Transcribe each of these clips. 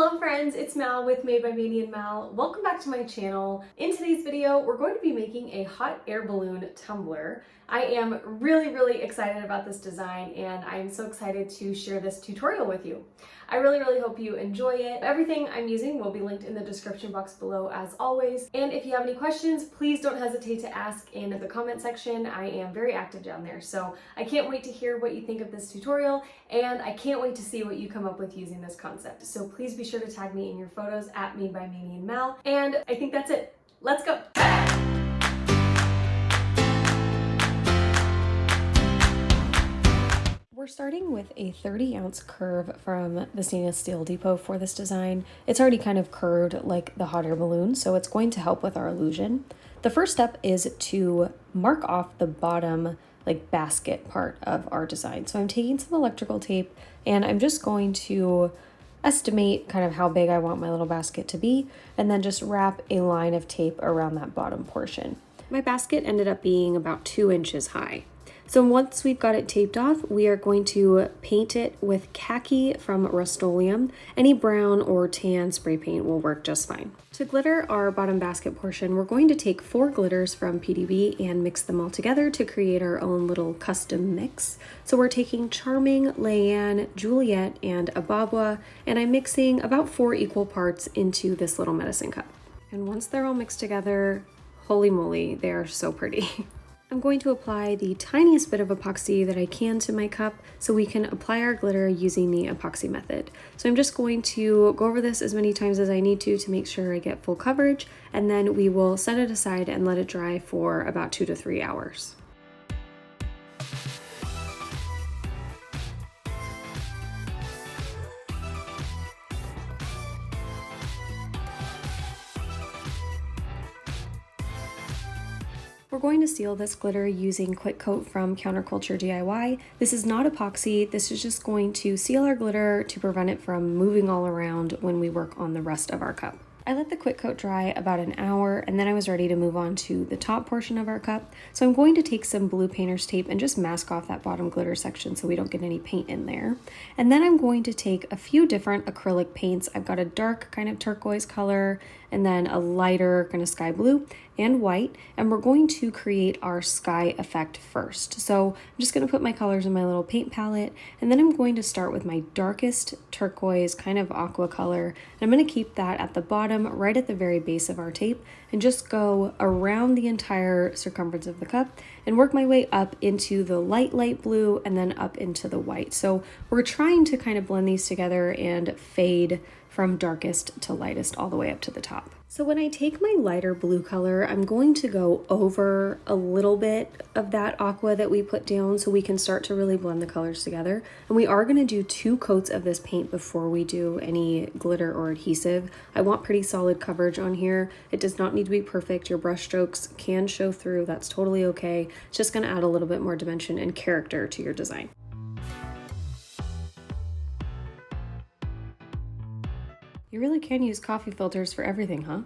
Hello friends, it's Mal with Made by Mandy and Mal. Welcome back to my channel. In today's video, we're going to be making a hot air balloon tumbler. I am really excited about this design and I am so excited to share this tutorial with you. I really hope you enjoy it. Everything I'm using will be linked in the description box below as always. And if you have any questions, please don't hesitate to ask in the comment section. I am very active down there. So I can't wait to hear what you think of this tutorial and I can't wait to see what you come up with using this concept. So please be sure to tag me in your photos at Made by Mandy and Mal. And I think that's it. Let's go. We're starting with a 30-ounce curve from the Stainless Steel Depot for this design. It's already kind of curved like the hot air balloon, so it's going to help with our illusion. The first step is to mark off the bottom like basket part of our design. So I'm taking some electrical tape and I'm just going to estimate kind of how big I want my little basket to be and then just wrap a line of tape around that bottom portion. My basket ended up being about 2 inches high. So once we've got it taped off, we are going to paint it with Khaki from Rustoleum. Any brown or tan spray paint will work just fine. To glitter our bottom basket portion, we're going to take 4 glitters from PDB and mix them all together to create our own little custom mix. So we're taking Charming, Leanne, Juliet, and Ababwa, and I'm mixing about 4 equal parts into this little medicine cup. And once they're all mixed together, holy moly, they are so pretty. I'm going to apply the tiniest bit of epoxy that I can to my cup so we can apply our glitter using the epoxy method. So I'm just going to go over this as many times as I need to make sure I get full coverage, and then we will set it aside and let it dry for about 2 to 3 hours. We're going to seal this glitter using Quick Coat from Counterculture DIY. This is not epoxy, this is just going to seal our glitter to prevent it from moving all around when we work on the rest of our cup. I let the Quick Coat dry about an hour and then I was ready to move on to the top portion of our cup. So I'm going to take some blue painter's tape and just mask off that bottom glitter section so we don't get any paint in there. And then I'm going to take a few different acrylic paints. I've got a dark kind of turquoise color and then a lighter kind of sky blue and white, and we're going to create our sky effect first. So I'm just going to put my colors in my little paint palette, and then I'm going to start with my darkest turquoise kind of aqua color, and I'm going to keep that at the bottom right at the very base of our tape and just go around the entire circumference of the cup and work my way up into the light blue and then up into the white. So we're trying to kind of blend these together and fade from darkest to lightest all the way up to the top. So when I take my lighter blue color, I'm going to go over a little bit of that aqua that we put down so we can start to really blend the colors together. And we are going to do 2 coats of this paint before we do any glitter or adhesive. I want pretty solid coverage on here. It does not need to be perfect. Your brush strokes can show through. That's totally okay. It's just going to add a little bit more dimension and character to your design. You really can use coffee filters for everything, huh?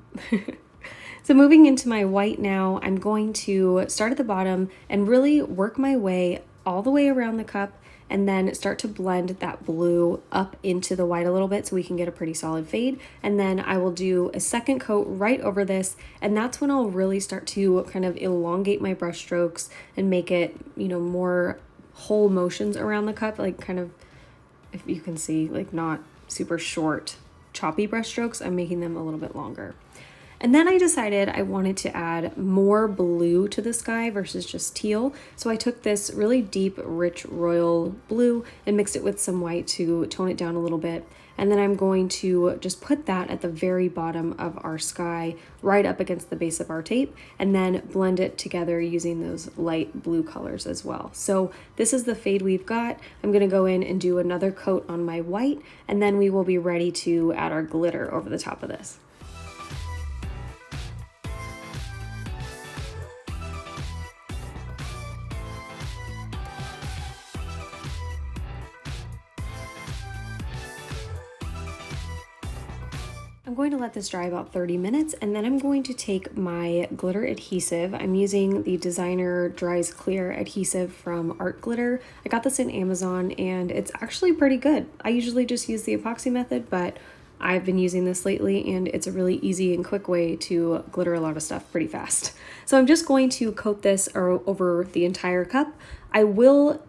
So moving into my white now, I'm going to start at the bottom and really work my way all the way around the cup and then start to blend that blue up into the white a little bit so we can get a pretty solid fade. And then I will do a second coat right over this, and that's when I'll really start to kind of elongate my brush strokes and make it, you know, more whole motions around the cup, like kind of, if you can see, like not super short choppy brush strokes. I'm making them a little bit longer. And then I decided I wanted to add more blue to the sky versus just teal. So I took this really deep, rich royal blue and mixed it with some white to tone it down a little bit. And then I'm going to just put that at the very bottom of our sky, right up against the base of our tape, and then blend it together using those light blue colors as well. So this is the fade we've got. I'm gonna go in and do another coat on my white, and then we will be ready to add our glitter over the top of this. I'm going to let this dry about 30 minutes and then I'm going to take my glitter adhesive. I'm using the Designer Dries Clear adhesive from Art Glitter. I got this in Amazon and it's actually pretty good. I usually just use the epoxy method, but I've been using this lately, and it's a really easy and quick way to glitter a lot of stuff pretty fast. So I'm just going to coat this over the entire cup. I will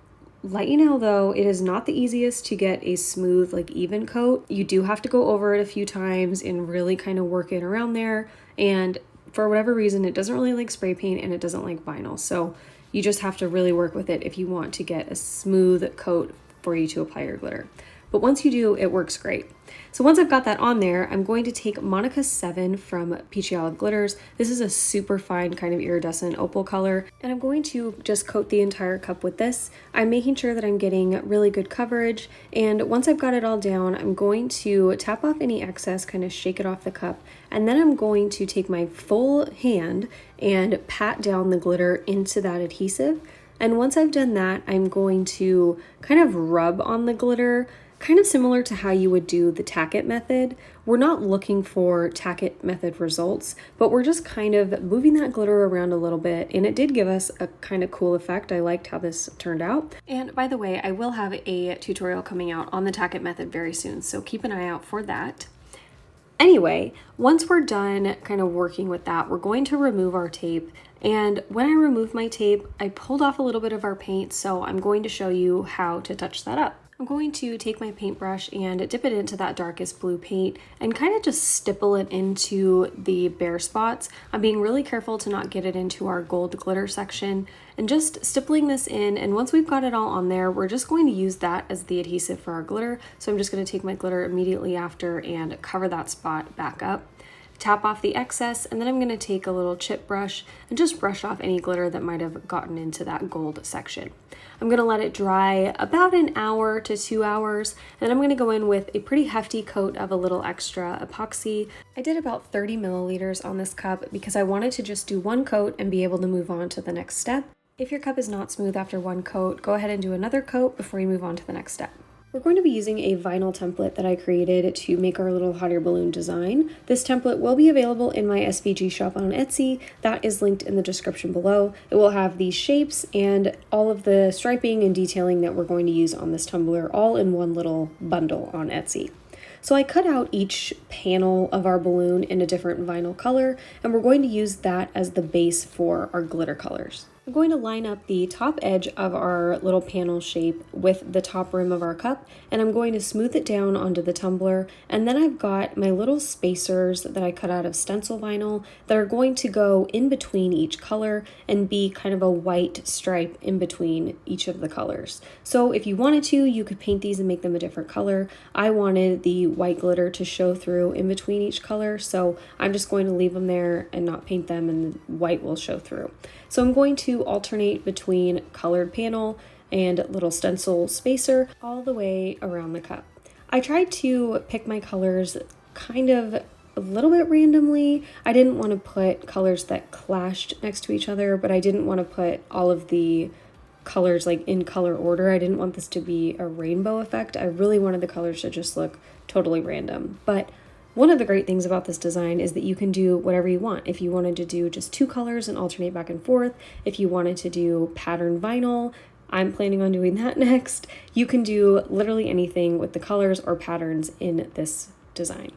let you know though, it is not the easiest to get a smooth, like even coat. You do have to go over it a few times and really kind of work it around there. And for whatever reason, it doesn't really like spray paint and it doesn't like vinyl. So you just have to really work with it if you want to get a smooth coat for you to apply your glitter. But once you do, it works great. So once I've got that on there, I'm going to take Monica 7 from Peachy Olive Glitters. This is a super fine kind of iridescent opal color, and I'm going to just coat the entire cup with this. I'm making sure that I'm getting really good coverage, and once I've got it all down, I'm going to tap off any excess, kind of shake it off the cup, and then I'm going to take my full hand and pat down the glitter into that adhesive. And once I've done that, I'm going to kind of rub on the glitter, kind of similar to how you would do the tack it method. We're not looking for tack it method results, but we're just kind of moving that glitter around a little bit, and it did give us a kind of cool effect. I liked how this turned out. And by the way, I will have a tutorial coming out on the tack it method very soon, so keep an eye out for that. Anyway, once we're done kind of working with that, we're going to remove our tape. And when I removed my tape, I pulled off a little bit of our paint, so I'm going to show you how to touch that up. I'm going to take my paintbrush and dip it into that darkest blue paint and kind of just stipple it into the bare spots. I'm being really careful to not get it into our gold glitter section, and just stippling this in. And once we've got it all on there, we're just going to use that as the adhesive for our glitter. So I'm just going to take my glitter immediately after and cover that spot back up. Tap off the excess, and then I'm going to take a little chip brush and just brush off any glitter that might have gotten into that gold section. I'm going to let it dry about an hour to 2 hours, and then I'm going to go in with a pretty hefty coat of a little extra epoxy. I did about 30 milliliters on this cup because I wanted to just do one coat and be able to move on to the next step. If your cup is not smooth after one coat, go ahead and do another coat before you move on to the next step. We're going to be using a vinyl template that I created to make our little hot air balloon design. This template will be available in my SVG shop on Etsy. That is linked in the description below. It will have these shapes and all of the striping and detailing that we're going to use on this tumbler all in one little bundle on Etsy. So I cut out each panel of our balloon in a different vinyl color, and we're going to use that as the base for our glitter colors. I'm going to line up the top edge of our little panel shape with the top rim of our cup, and I'm going to smooth it down onto the tumbler. And then I've got my little spacers that I cut out of stencil vinyl that are going to go in between each color and be kind of a white stripe in between each of the colors. So if you wanted to, you could paint these and make them a different color. I wanted the white glitter to show through in between each color, so I'm just going to leave them there and not paint them, and the white will show through. So I'm going to alternate between colored panel and little stencil spacer all the way around the cup. I tried to pick my colors kind of a little bit randomly. I didn't want to put colors that clashed next to each other, but I didn't want to put all of the colors like in color order. I didn't want this to be a rainbow effect. I really wanted the colors to just look totally random. But one of the great things about this design is that you can do whatever you want. If you wanted to do just 2 colors and alternate back and forth, if you wanted to do pattern vinyl, I'm planning on doing that next. You can do literally anything with the colors or patterns in this design.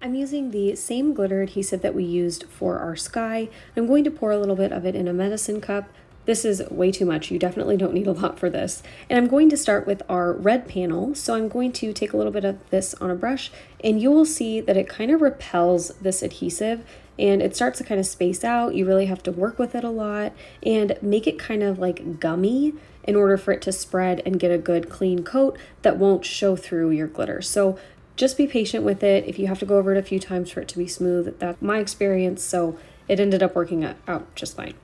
I'm using the same glitter adhesive that we used for our sky. I'm going to pour a little bit of it in a medicine cup. This is way too much. You definitely don't need a lot for this. And I'm going to start with our red panel. So I'm going to take a little bit of this on a brush, and you will see that it kind of repels this adhesive and it starts to kind of space out. You really have to work with it a lot and make it kind of like gummy in order for it to spread and get a good clean coat that won't show through your glitter. So just be patient with it. If you have to go over it a few times for it to be smooth, that's my experience, so it ended up working out just fine.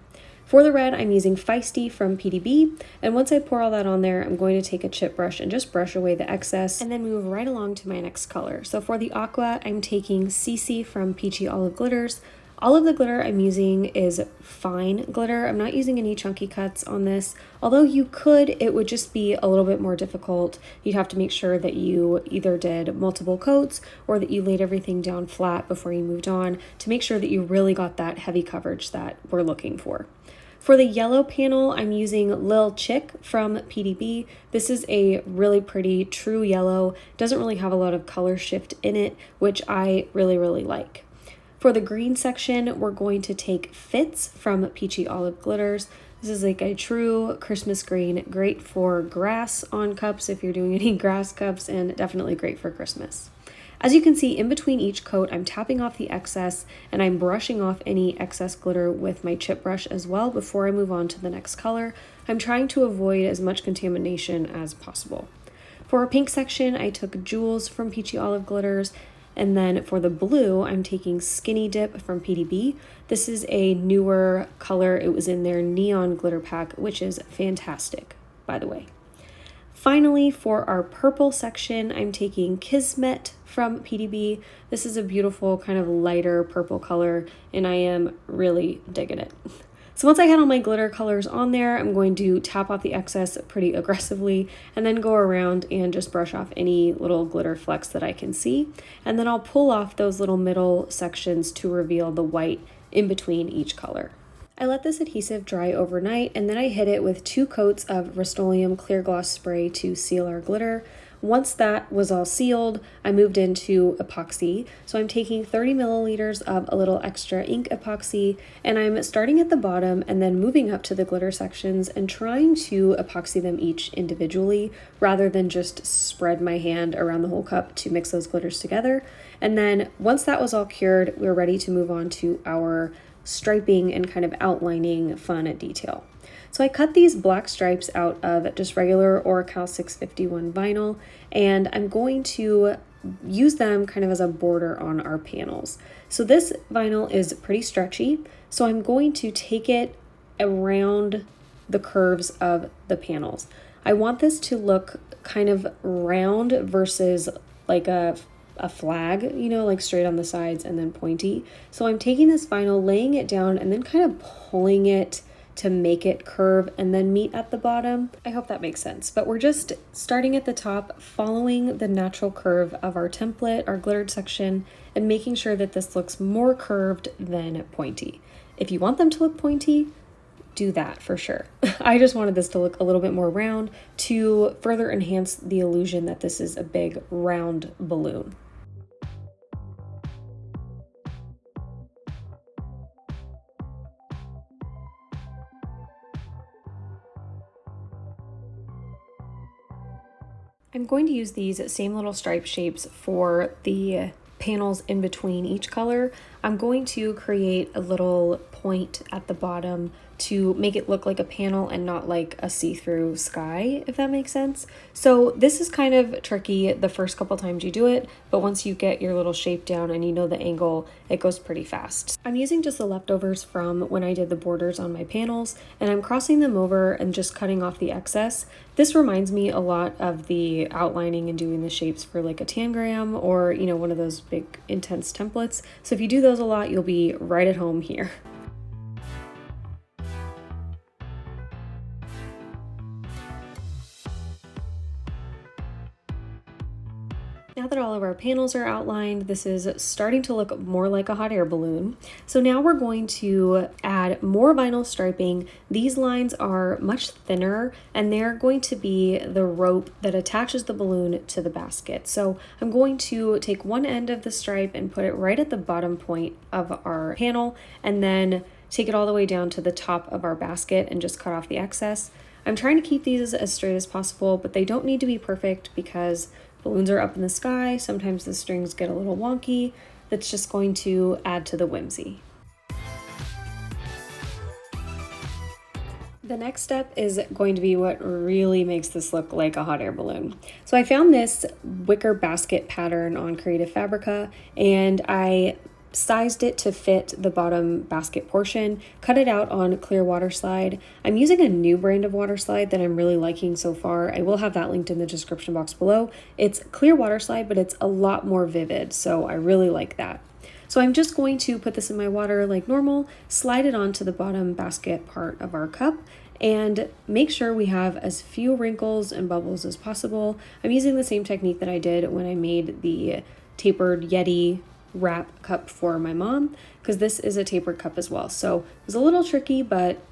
For the red, I'm using Feisty from PDB, and once I pour all that on there, I'm going to take a chip brush and just brush away the excess and then move right along to my next color. So for the aqua, I'm taking CC from Peachy Olive Glitters. All of the glitter I'm using is fine glitter. I'm not using any chunky cuts on this. Although you could, it would just be a little bit more difficult. You'd have to make sure that you either did multiple coats or that you laid everything down flat before you moved on to make sure that you really got that heavy coverage that we're looking for. For the yellow panel, I'm using Lil Chick from PDB. This is a really pretty true yellow. Doesn't really have a lot of color shift in it, which I really like. For the green section, we're going to take Fits from Peachy Olive Glitters. This is like a true Christmas green, great for grass on cups if you're doing any grass cups, and definitely great for Christmas. As you can see, in between each coat, I'm tapping off the excess and I'm brushing off any excess glitter with my chip brush as well before I move on to the next color. I'm trying to avoid as much contamination as possible. For our pink section, I took Jewels from Peachy Olive Glitters. And then for the blue, I'm taking Skinny Dip from PDB. This is a newer color. It was in their neon glitter pack, which is fantastic, by the way. Finally, for our purple section, I'm taking Kismet from PDB. This is a beautiful kind of lighter purple color, and I am really digging it. So once I had all my glitter colors on there, I'm going to tap off the excess pretty aggressively and then go around and just brush off any little glitter flecks that I can see. And then I'll pull off those little middle sections to reveal the white in between each color. I let this adhesive dry overnight, and then I hit it with 2 coats of Rustoleum clear gloss spray to seal our glitter. Once that was all sealed, I moved into epoxy. So I'm taking 30 milliliters of a little extra ink epoxy, and I'm starting at the bottom and then moving up to the glitter sections and trying to epoxy them each individually rather than just spread my hand around the whole cup to mix those glitters together. And then once that was all cured, we're ready to move on to our striping and kind of outlining fun detail. So I cut these black stripes out of just regular Oracal 651 vinyl, and I'm going to use them kind of as a border on our panels. So this vinyl is pretty stretchy, so I'm going to take it around the curves of the panels. I want this to look kind of round versus like a flag, you know, like straight on the sides and then pointy. So I'm taking this vinyl, laying it down, and then kind of pulling it to make it curve and then meet at the bottom. I hope that makes sense, but we're just starting at the top, following the natural curve of our template, our glittered section, and making sure that this looks more curved than pointy. If you want them to look pointy, do that for sure. I just wanted this to look a little bit more round to further enhance the illusion that this is a big round balloon. I'm going to use these same little stripe shapes for the panels in between each color. I'm going to create a little point at the bottom to make it look like a panel and not like a see-through sky, if that makes sense. So this is kind of tricky the first couple times you do it, but once you get your little shape down and you know the angle, it goes pretty fast. I'm using just the leftovers from when I did the borders on my panels, and I'm crossing them over and just cutting off the excess. This reminds me a lot of the outlining and doing the shapes for like a tangram or, you know, one of those big intense templates. So if you do those a lot, you'll be right at home here. Now that all of our panels are outlined, this is starting to look more like a hot air balloon. So now we're going to add more vinyl striping. These lines are much thinner, and they're going to be the rope that attaches the balloon to the basket. So I'm going to take one end of the stripe and put it right at the bottom point of our panel, and then take it all the way down to the top of our basket and just cut off the excess. I'm trying to keep these as straight as possible, but they don't need to be perfect because balloons are up in the sky. Sometimes the strings get a little wonky. That's just going to add to the whimsy. The next step is going to be what really makes this look like a hot air balloon. So I found this wicker basket pattern on Creative Fabrica, and I sized it to fit the bottom basket portion, cut it out on clear water slide. I'm using a new brand of water slide that I'm really liking so far. I will have that linked in the description box below. It's clear water slide, but it's a lot more vivid, so I really like that. So I'm just going to put this in my water like normal, slide it onto the bottom basket part of our cup, and make sure we have as few wrinkles and bubbles as possible. I'm using the same technique that I did when I made the tapered Yeti wrap cup for my mom, because this is a tapered cup as well. So it was a little tricky, but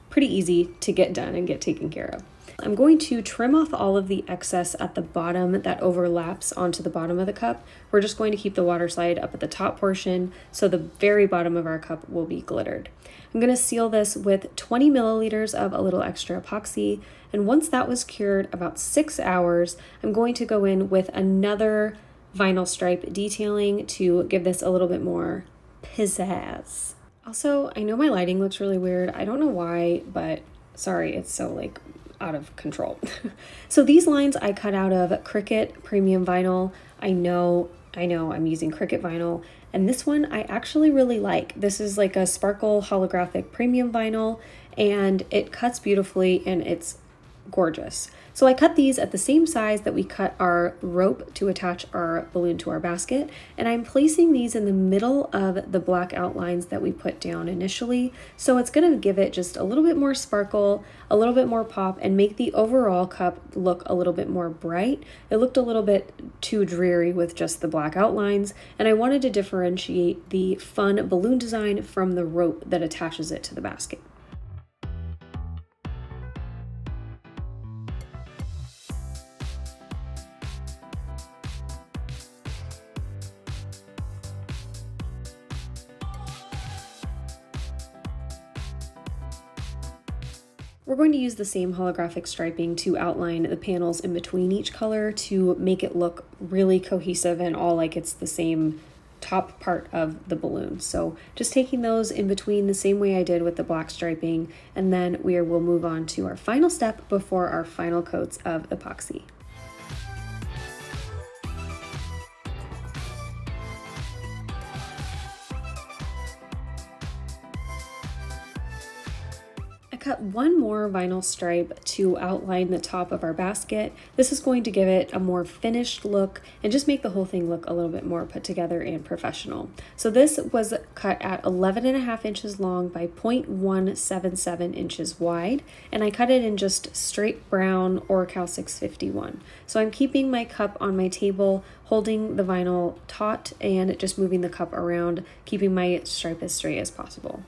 pretty easy to get done and get taken care of. I'm going to trim off all of the excess at the bottom that overlaps onto the bottom of the cup. We're just going to keep the water slide up at the top portion, so the very bottom of our cup will be glittered. I'm going to seal this with 20 milliliters of a little extra epoxy, and once that was cured, about 6 hours, I'm going to go in with another vinyl stripe detailing to give this a little bit more pizzazz. Also, I know my lighting looks really weird. I don't know why, but sorry, it's so like out of control. So these lines I cut out of Cricut premium vinyl. I know I'm using Cricut vinyl, and this one I actually really like. This is like a sparkle holographic premium vinyl, and it cuts beautifully and it's gorgeous. So I cut these at the same size that we cut our rope to attach our balloon to our basket, and I'm placing these in the middle of the black outlines that we put down initially. So it's going to give it just a little bit more sparkle, a little bit more pop, and make the overall cup look a little bit more bright. It looked a little bit too dreary with just the black outlines, and I wanted to differentiate the fun balloon design from the rope that attaches it to the basket. We're going to use the same holographic striping to outline the panels in between each color to make it look really cohesive and all like it's the same top part of the balloon. So just taking those in between the same way I did with the black striping, and then we'll move on to our final step before our final coats of epoxy. Cut one more vinyl stripe to outline the top of our basket. This is going to give it a more finished look and just make the whole thing look a little bit more put together and professional. So this was cut at 11.5 inches long by 0.177 inches wide, and I cut it in just straight brown Oracal 651. So I'm keeping my cup on my table, holding the vinyl taut and just moving the cup around, keeping my stripe as straight as possible.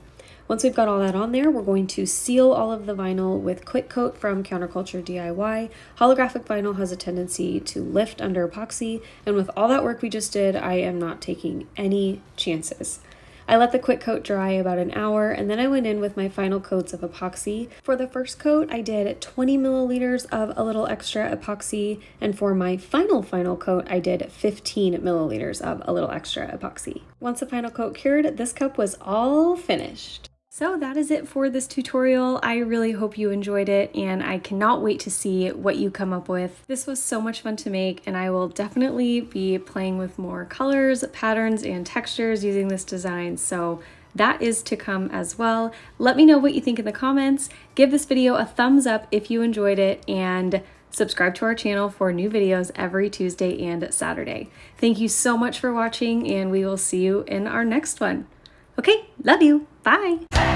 Once we've got all that on there, we're going to seal all of the vinyl with Quick Coat from Counterculture DIY. Holographic vinyl has a tendency to lift under epoxy, and with all that work we just did, I am not taking any chances. I let the Quick Coat dry about an hour, and then I went in with my final coats of epoxy. For the first coat, I did 20 milliliters of a little extra epoxy, and for my final coat, I did 15 milliliters of a little extra epoxy. Once the final coat cured, this cup was all finished. So that is it for this tutorial. I really hope you enjoyed it, and I cannot wait to see what you come up with. This was so much fun to make, and I will definitely be playing with more colors, patterns, and textures using this design, so that is to come as well. Let me know what you think in the comments. Give this video a thumbs up if you enjoyed it, and subscribe to our channel for new videos every Tuesday and Saturday. Thank you so much for watching, and we will see you in our next one. Okay, love you. Bye.